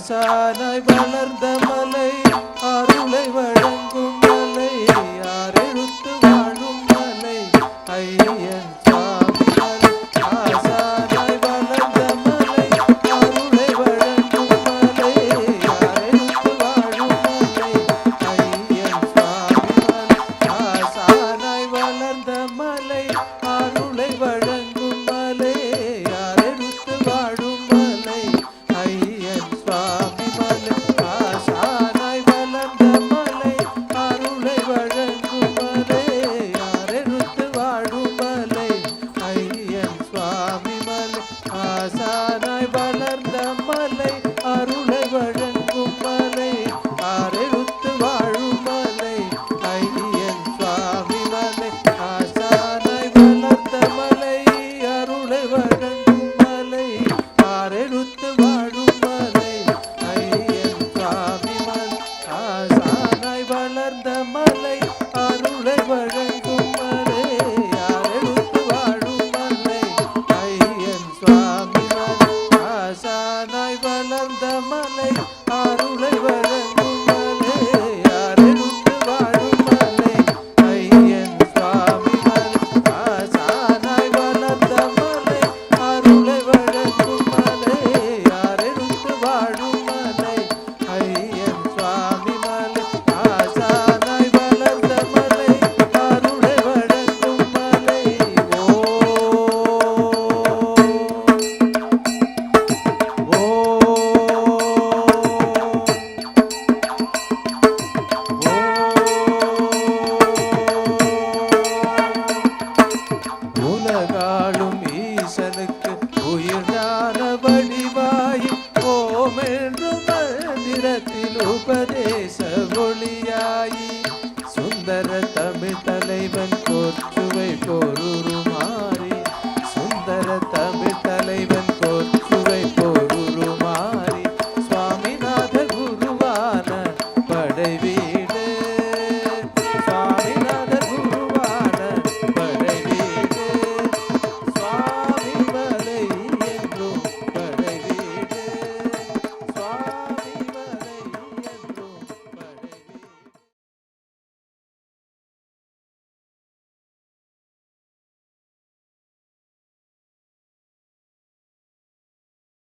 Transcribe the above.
ஆசானாய் வளர்ந்த மலை அருளை வழங்கும் மலை ஆரெழுத்து வாழும் மலை ஐயன் சுவாமி மலை ஆசானாய் வளர்ந்த மலை அருளை வழங்கும் மலை ஆரெழுத்து வாழும் மலை ஐயன் சுவாமி மலை ஆசானாய் வளர்ந்த மலை அருளை வழங்கும் மலை ஆரெழுத்து வாழும் மலை ஐயன் சுவாமி மலை ஆசானாய் வளர்ந்த மலை அருளை வழங்கும் மலை ஆரெழுத்து வாழும் மலை ஐயன் சுவாமி மலை ஆசானாய் வளர்ந்த மலை அருளை வழங்கும் மலை ஆரெழுத்து வாழும் மலை ஐயன் சுவாமி மலை ஆசானாய் வளர்ந்த மலை அருளை வழங்கும் மலை ஆரெழுத்து வாழும் மலை ஐயன் சுவாமி மலை ஆசானாய் வளர்ந்த மலை அருளை வழங்கும் மலை ஆரெழுத்து வாழும் மலை ஐயன் சுவாமி மலை ஆசானாய் வளர்ந்த மலை அருளை வழங்கும் மலை ஆரெழுத்து வாழும் மலை ஐயன் சுவாமி மலை ஆசானாய் வளர்ந்த மலை அருளை வழங்கும் மலை ஆரெழுத்து வாழும் மலை ஐயன் சுவாமி மலை ஆசானாய் வளர்ந்த மலை அருளை வழங்கும் மலை உலகாளும் ஈசனுக்கு உயிர் ஞான வடிவாய் ஓம் என்றும் மந்திரத்தில் உபதேச ஒளியாயி சுந்தர தமிழ் தலைவன் போற்றி